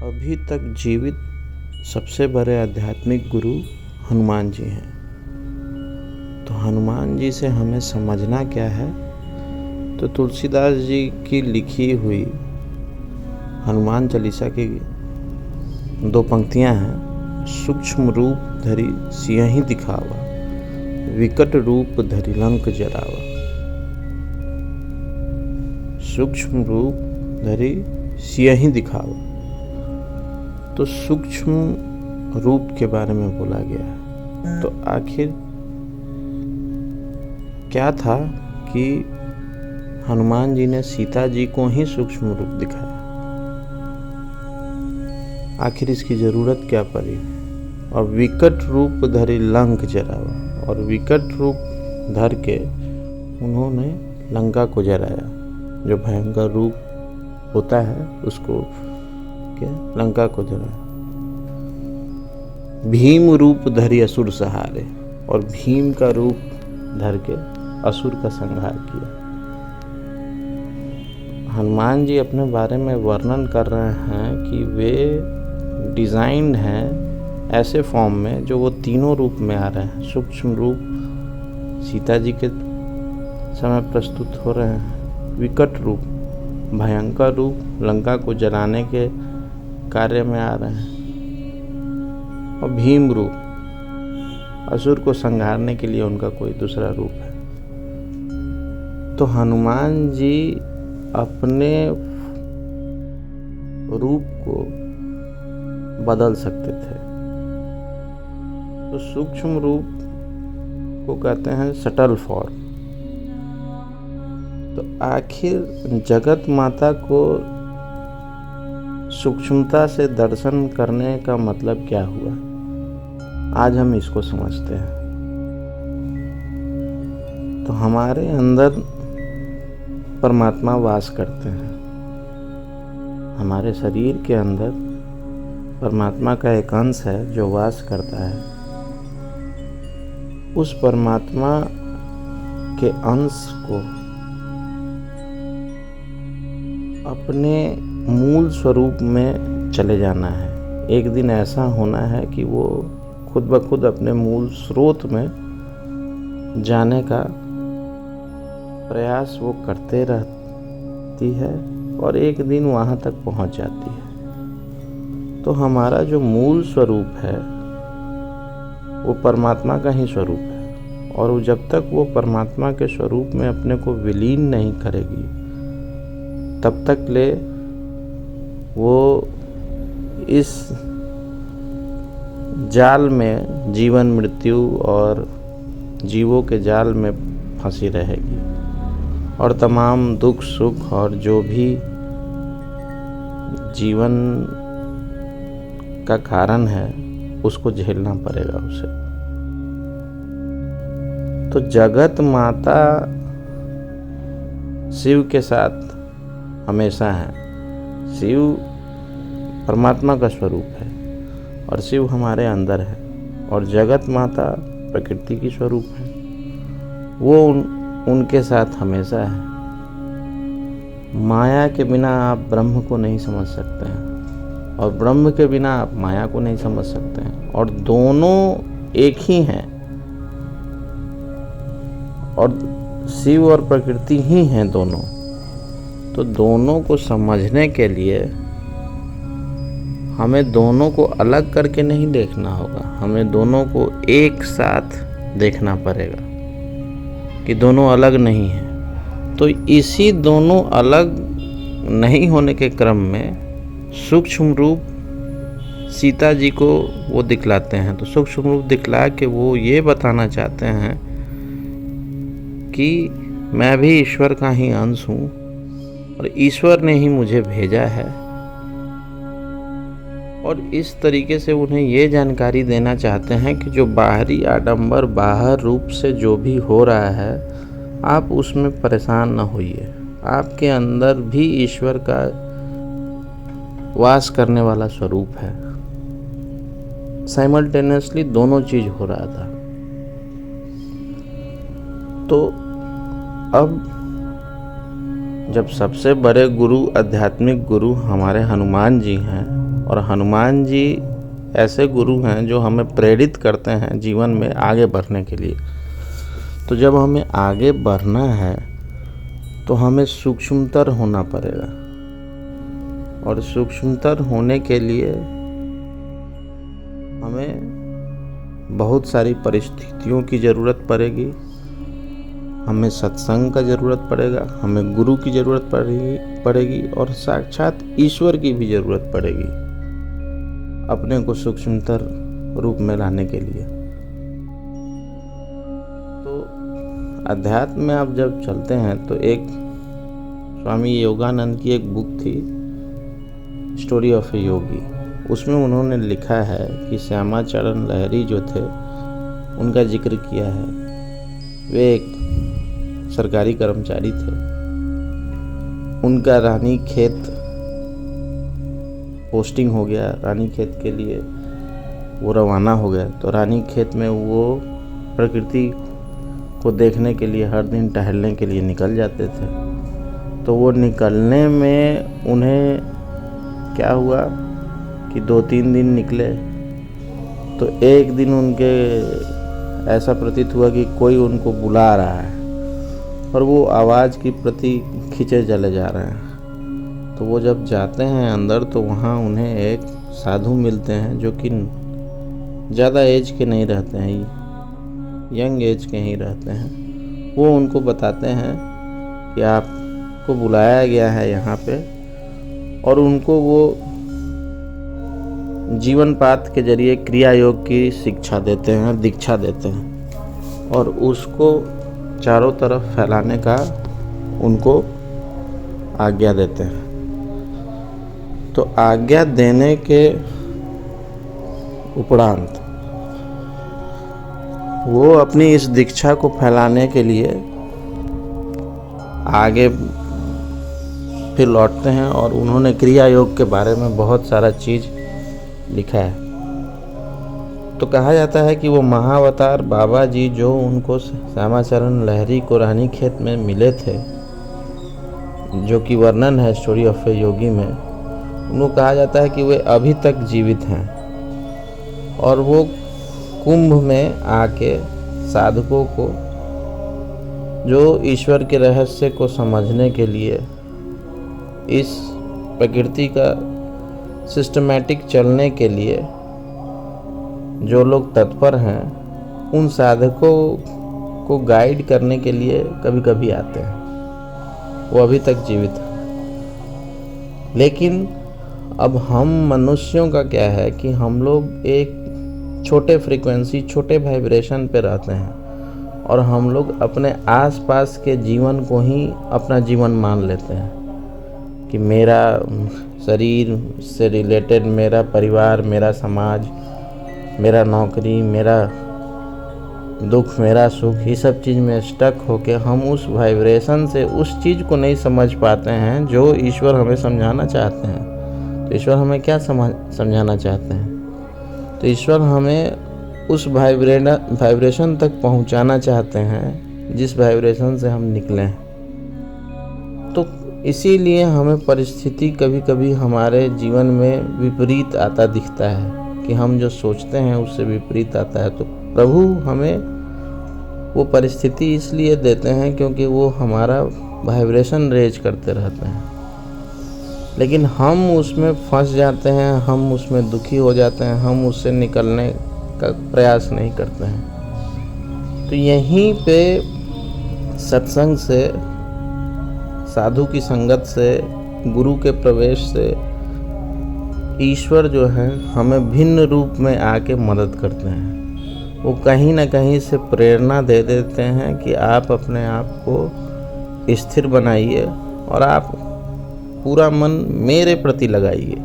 अभी तक जीवित सबसे बड़े आध्यात्मिक गुरु हनुमान जी हैं। तो हनुमान जी से हमें समझना क्या है, तो तुलसीदास जी की लिखी हुई हनुमान चालीसा की 2 पंक्तियां हैं। सूक्ष्म रूप धरि सियहि दिखावा, विकट रूप धरि लंक जरावा। सूक्ष्म रूप धरि सियहि दिखावा। तो सूक्ष्म रूप के बारे में बोला गया है। तो आखिर क्या था कि हनुमान जी ने सीता जी को ही सूक्ष्म रूप दिखाया। आखिर इसकी जरूरत क्या पड़ी। और विकट रूप धरि लंक जरावा, और विकट रूप धर के उन्होंने लंका को जराया। जो भयंकर रूप होता है उसको लंका को जराया। भीम रूप धरि असुर सहारे, और भीम का रूप धर के असुर का संहार किया। हनुमान जी अपने बारे में वर्णन कर रहे हैं कि वे डिजाइन्ड हैं ऐसे फॉर्म में जो वो तीनों रूप में आ रहे हैं। सूक्ष्म रूप सीता जी के समय प्रस्तुत हो रहे हैं, विकट रूप भयंकर रूप लंका को जलाने के कार्य में आ रहे हैं, और भीम रूप असुर को संहारने के लिए उनका कोई दूसरा रूप है। तो हनुमान जी अपने रूप को बदल सकते थे। तो सूक्ष्म रूप को कहते हैं सटल फॉर्म। तो आखिर जगत माता को सूक्ष्मता से दर्शन करने का मतलब क्या हुआ, आज हम इसको समझते हैं। तो हमारे अंदर परमात्मा वास करते हैं। हमारे शरीर के अंदर परमात्मा का एक अंश है जो वास करता है। उस परमात्मा के अंश को अपने मूल स्वरूप में चले जाना है। एक दिन ऐसा होना है कि वो खुद ब खुद अपने मूल स्रोत में जाने का प्रयास वो करते रहती है, और एक दिन वहाँ तक पहुँच जाती है। तो हमारा जो मूल स्वरूप है वो परमात्मा का ही स्वरूप है, और वो जब तक वो परमात्मा के स्वरूप में अपने को विलीन नहीं करेगी तब तक ले वो इस जाल में, जीवन मृत्यु और जीवों के जाल में फंसी रहेगी, और तमाम दुख सुख और जो भी जीवन का कारण है उसको झेलना पड़ेगा उसे। तो जगत माता शिव के साथ हमेशा है। शिव परमात्मा का स्वरूप है, और शिव हमारे अंदर है, और जगत माता प्रकृति की स्वरूप है। वो उनके साथ हमेशा है। माया के बिना आप ब्रह्म को नहीं समझ सकते हैं, और ब्रह्म के बिना आप माया को नहीं समझ सकते हैं, और दोनों एक ही हैं, और शिव और प्रकृति ही हैं दोनों। तो दोनों को समझने के लिए हमें दोनों को अलग करके नहीं देखना होगा, हमें दोनों को एक साथ देखना पड़ेगा कि दोनों अलग नहीं हैं। तो इसी दोनों अलग नहीं होने के क्रम में सूक्ष्म रूप सीता जी को वो दिखलाते हैं। तो सूक्ष्म रूप दिखला के वो ये बताना चाहते हैं कि मैं भी ईश्वर का ही अंश हूँ, और ईश्वर ने ही मुझे भेजा है। और इस तरीके से उन्हें ये जानकारी देना चाहते हैं कि जो बाहरी आडंबर, बाहर रूप से जो भी हो रहा है, आप उसमें परेशान न होइए। आपके अंदर भी ईश्वर का वास करने वाला स्वरूप है। साइमल्टेनियसली दोनों चीज हो रहा था। तो अब जब सबसे बड़े गुरु, आध्यात्मिक गुरु हमारे हनुमान जी हैं, और हनुमान जी ऐसे गुरु हैं जो हमें प्रेरित करते हैं जीवन में आगे बढ़ने के लिए। तो जब हमें आगे बढ़ना है तो हमें सूक्ष्मतर होना पड़ेगा, और सूक्ष्मतर होने के लिए हमें बहुत सारी परिस्थितियों की ज़रूरत पड़ेगी, हमें सत्संग का ज़रूरत पड़ेगा, हमें गुरु की ज़रूरत पड़ेगी और साक्षात ईश्वर की भी ज़रूरत पड़ेगी अपने को सूक्ष्मतर रूप में लाने के लिए। तो अध्यात्म में आप जब चलते हैं तो एक स्वामी योगानंद की एक बुक थी, स्टोरी ऑफ ए योगी। उसमें उन्होंने लिखा है कि श्यामाचरण लहरी जो थे उनका जिक्र किया है। वे एक सरकारी कर्मचारी थे। उनका रानीखेत पोस्टिंग हो गया, रानीखेत के लिए वो रवाना हो गया। तो रानीखेत में वो प्रकृति को देखने के लिए हर दिन टहलने के लिए निकल जाते थे। तो वो निकलने में उन्हें क्या हुआ कि 2-3 दिन निकले तो एक दिन उनके ऐसा प्रतीत हुआ कि कोई उनको बुला रहा है और वो आवाज़ की प्रति खींचे चले जा रहे हैं। तो वो जब जाते हैं अंदर तो वहाँ उन्हें एक साधु मिलते हैं जो कि ज़्यादा एज के नहीं रहते हैं, यंग एज के ही रहते हैं। वो उनको बताते हैं कि आपको बुलाया गया है यहाँ पे, और उनको वो जीवन पाठ के जरिए क्रिया योग की शिक्षा देते हैं, दीक्षा देते हैं, और उसको चारों तरफ फैलाने का उनको आज्ञा देते हैं। तो आज्ञा देने के उपरांत वो अपनी इस दीक्षा को फैलाने के लिए आगे फिर लौटते हैं, और उन्होंने क्रिया योग के बारे में बहुत सारा चीज़ लिखा है। तो कहा जाता है कि वो महाअवतार बाबा जी जो उनको श्यामाचरण लहरी को रानीखेत में मिले थे, जो कि वर्णन है स्टोरी ऑफ ए योगी में, उनको कहा जाता है कि वे अभी तक जीवित हैं, और वो कुंभ में आके साधकों को जो ईश्वर के रहस्य को समझने के लिए इस प्रकृति का सिस्टमैटिक चलने के लिए जो लोग तत्पर हैं, उन साधकों को गाइड करने के लिए कभी कभी आते हैं। वो अभी तक जीवित हैं। लेकिन अब हम मनुष्यों का क्या है कि हम लोग एक छोटे फ्रीक्वेंसी, छोटे वाइब्रेशन पे रहते हैं, और हम लोग अपने आसपास के जीवन को ही अपना जीवन मान लेते हैं कि मेरा शरीर से रिलेटेड मेरा परिवार, मेरा समाज, मेरा नौकरी, मेरा दुख, मेरा सुख, ये सब चीज़ में स्टक होके हम उस वाइब्रेशन से उस चीज़ को नहीं समझ पाते हैं जो ईश्वर हमें समझाना चाहते हैं। तो ईश्वर हमें क्या समझाना चाहते हैं? तो ईश्वर हमें उस वाइब्रेशन तक पहुंचाना चाहते हैं जिस वाइब्रेशन से हम निकले हैं। तो इसीलिए हमें परिस्थिति कभी कभी हमारे जीवन में विपरीत आता दिखता है कि हम जो सोचते हैं उससे विपरीत आता है। तो प्रभु हमें वो परिस्थिति इसलिए देते हैं क्योंकि वो हमारा वाइब्रेशन रेज करते रहते हैं, लेकिन हम उसमें फंस जाते हैं, हम उसमें दुखी हो जाते हैं, हम उससे निकलने का प्रयास नहीं करते हैं। तो यहीं पे सत्संग से, साधु की संगत से, गुरु के प्रवेश से ईश्वर जो है हमें भिन्न रूप में आके मदद करते हैं। वो कहीं ना कहीं से प्रेरणा दे देते हैं कि आप अपने आप को स्थिर बनाइए और आप पूरा मन मेरे प्रति लगाइए।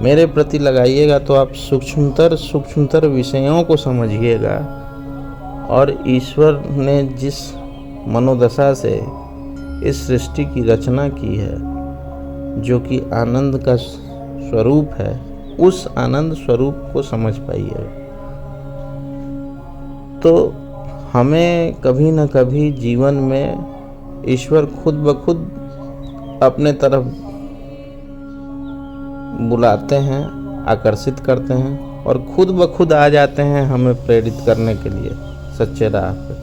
मेरे प्रति लगाइएगा तो आप सूक्ष्मतर विषयों को समझिएगा, और ईश्वर ने जिस मनोदशा से इस सृष्टि की रचना की है, जो कि आनंद का स्वरूप है, उस आनंद स्वरूप को समझ पाइएगा। तो हमें कभी न कभी जीवन में ईश्वर खुद ब खुद अपने तरफ बुलाते हैं, आकर्षित करते हैं और खुद ब खुद आ जाते हैं हमें प्रेरित करने के लिए सच्चे राह पे।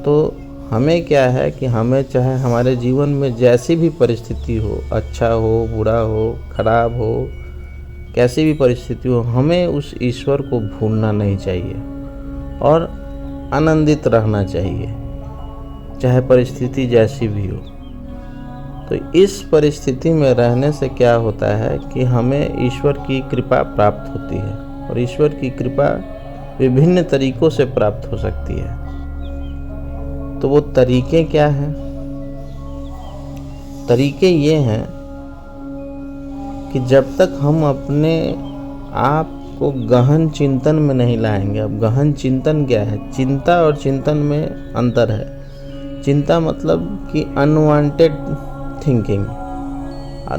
तो हमें क्या है कि हमें चाहे हमारे जीवन में जैसी भी परिस्थिति हो, अच्छा हो, बुरा हो, खराब हो, कैसी भी परिस्थिति हो, हमें उस ईश्वर को भूलना नहीं चाहिए और आनंदित रहना चाहिए, चाहे परिस्थिति जैसी भी हो। तो इस परिस्थिति में रहने से क्या होता है कि हमें ईश्वर की कृपा प्राप्त होती है और ईश्वर की कृपा विभिन्न तरीकों से प्राप्त हो सकती है। तो वो तरीके क्या हैं? तरीके ये हैं कि जब तक हम अपने आप को गहन चिंतन में नहीं लाएंगे। अब गहन चिंतन क्या है? चिंता और चिंतन में अंतर है। चिंता मतलब कि अनवांटेड थिंकिंग,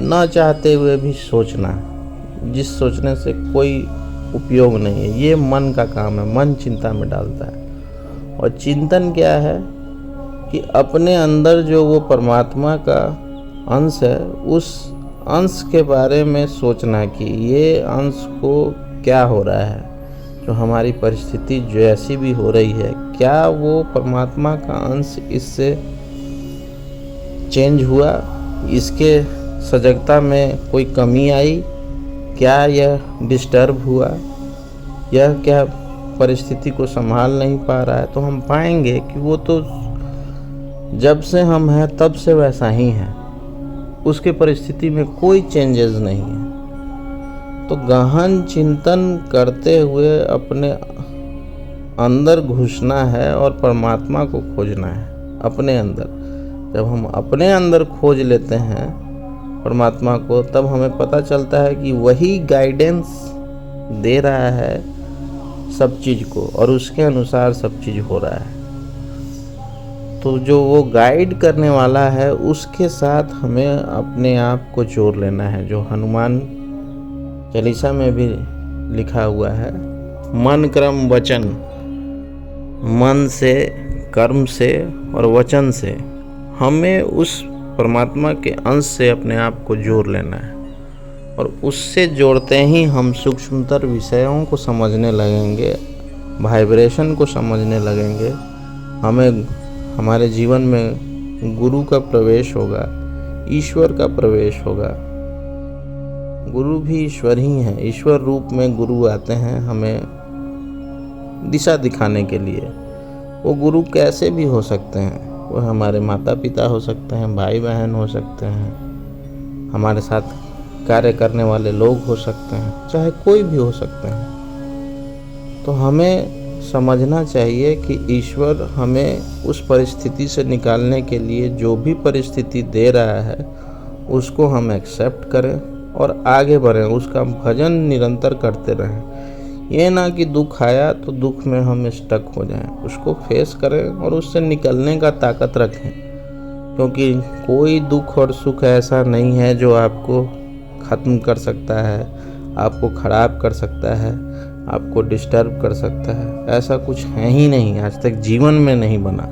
न चाहते हुए भी सोचना, जिस सोचने से कोई उपयोग नहीं है, ये मन का काम है, मन चिंता में डालता है। और चिंतन क्या है कि अपने अंदर जो वो परमात्मा का अंश है, उस अंश के बारे में सोचना कि ये अंश को क्या हो रहा है, जो हमारी परिस्थिति जैसी भी हो रही है, क्या वो परमात्मा का अंश इससे चेंज हुआ, इसके सजगता में कोई कमी आई, क्या यह डिस्टर्ब हुआ, यह क्या परिस्थिति को संभाल नहीं पा रहा है। तो हम पाएंगे कि वो तो जब से हम हैं तब से वैसा ही है, उसके परिस्थिति में कोई चेंजेस नहीं है। तो गहन चिंतन करते हुए अपने अंदर घुसना है और परमात्मा को खोजना है अपने अंदर। जब हम अपने अंदर खोज लेते हैं परमात्मा को, तब हमें पता चलता है कि वही गाइडेंस दे रहा है सब चीज़ को और उसके अनुसार सब चीज़ हो रहा है। तो जो वो गाइड करने वाला है उसके साथ हमें अपने आप को जोड़ लेना है, जो हनुमान चालीसा में भी लिखा हुआ है, मन कर्म वचन, मन से, कर्म से और वचन से हमें उस परमात्मा के अंश से अपने आप को जोड़ लेना है। और उससे जोड़ते ही हम सूक्ष्मतर विषयों को समझने लगेंगे, वाइब्रेशन को समझने लगेंगे। हमें हमारे जीवन में गुरु का प्रवेश होगा, ईश्वर का प्रवेश होगा। गुरु भी ईश्वर ही हैं, ईश्वर रूप में गुरु आते हैं हमें दिशा दिखाने के लिए। वो गुरु कैसे भी हो सकते हैं, वो हमारे माता पिता हो सकते हैं, भाई बहन हो सकते हैं, हमारे साथ कार्य करने वाले लोग हो सकते हैं, चाहे कोई भी हो सकते हैं। तो हमें समझना चाहिए कि ईश्वर हमें उस परिस्थिति से निकालने के लिए जो भी परिस्थिति दे रहा है उसको हम एक्सेप्ट करें और आगे बढ़ें, उसका भजन निरंतर करते रहें। ये ना कि दुख आया तो दुख में हम स्टक हो जाएं, उसको फेस करें और उससे निकलने का ताकत रखें। क्योंकि कोई दुख और सुख ऐसा नहीं है जो आपको ख़त्म कर सकता है, आपको ख़राब कर सकता है, आपको डिस्टर्ब कर सकता है। ऐसा कुछ है ही नहीं, आज तक जीवन में नहीं बना।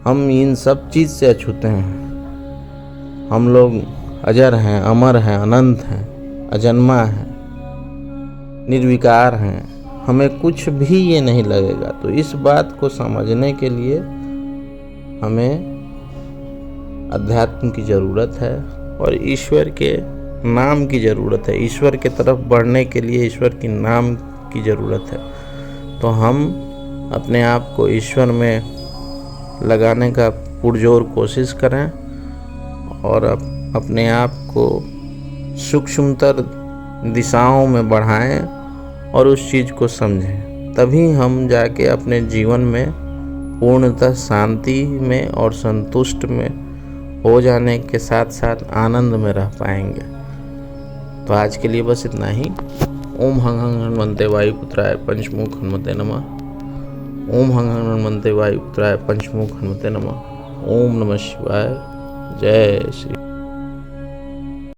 हम इन सब चीज़ से अछूते हैं। हम लोग अजर हैं, अमर हैं, अनंत हैं, अजन्मा हैं, निर्विकार हैं। हमें कुछ भी ये नहीं लगेगा। तो इस बात को समझने के लिए हमें अध्यात्म की ज़रूरत है और ईश्वर के नाम की ज़रूरत है। ईश्वर के तरफ बढ़ने के लिए ईश्वर के नाम की ज़रूरत है। तो हम अपने आप को ईश्वर में लगाने का पुरजोर कोशिश करें और अपने आप को सूक्ष्मतर दिशाओं में बढ़ाएं और उस चीज़ को समझें। तभी हम जाके अपने जीवन में पूर्णतः शांति में और संतुष्ट में हो जाने के साथ साथ आनंद में रह पाएंगे। तो आज के लिए बस इतना ही। ओम हं हं हनुमंते वायुपुत्राय पंचमुख हनुमते नमः। ओम हं हं हनुमंते वायुपुत्राय पंचमुख हनुमते नमः। ओम नमः शिवाय। जय श्री।